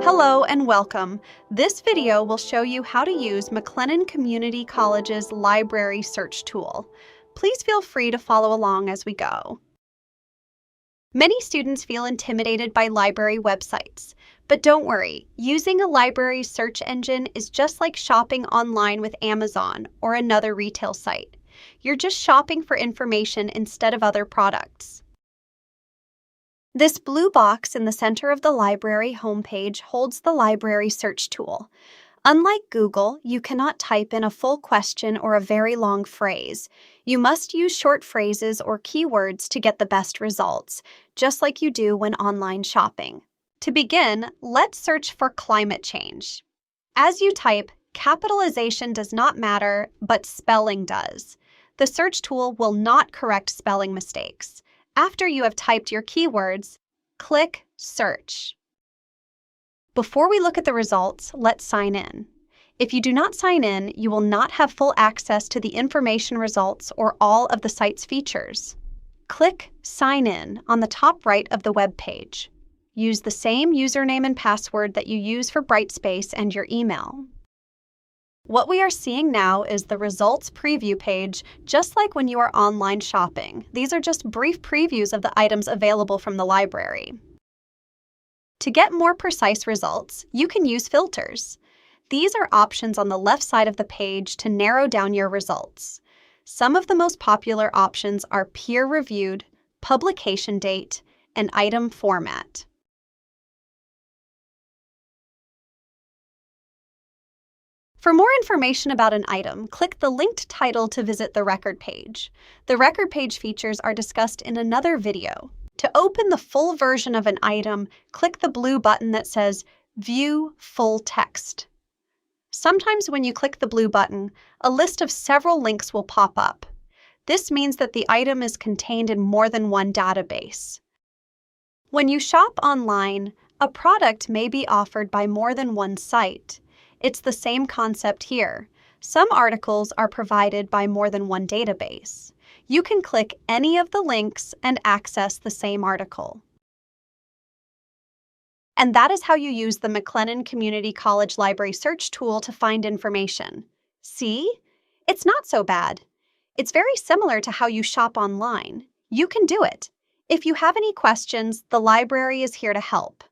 Hello and welcome. This video will show you how to use McLennan Community College's Library Search Tool. Please feel free to follow along as we go. Many students feel intimidated by library websites, but don't worry, using a library search engine is just like shopping online with Amazon or another retail site. You're just shopping for information instead of other products. This blue box in the center of the library homepage holds the library search tool. Unlike Google, you cannot type in a full question or a very long phrase. You must use short phrases or keywords to get the best results, just like you do when online shopping. To begin, let's search for climate change. As you type, capitalization does not matter, but spelling does. The search tool will not correct spelling mistakes. After you have typed your keywords, click Search. Before we look at the results, let's sign in. If you do not sign in, you will not have full access to the information results or all of the site's features. Click Sign In on the top right of the web page. Use the same username and password that you use for Brightspace and your email. What we are seeing now is the results preview page, just like when you are online shopping. These are just brief previews of the items available from the library. To get more precise results, you can use filters. These are options on the left side of the page to narrow down your results. Some of the most popular options are peer-reviewed, publication date, and item format. For more information about an item, click the linked title to visit the record page. The record page features are discussed in another video. To open the full version of an item, click the blue button that says View Full Text. Sometimes when you click the blue button, a list of several links will pop up. This means that the item is contained in more than one database. When you shop online, a product may be offered by more than one site. It's the same concept here. Some articles are provided by more than one database. You can click any of the links and access the same article. And that is how you use the McLennan Community College Library Search Tool to find information. See? It's not so bad. It's very similar to how you shop online. You can do it. If you have any questions, the library is here to help.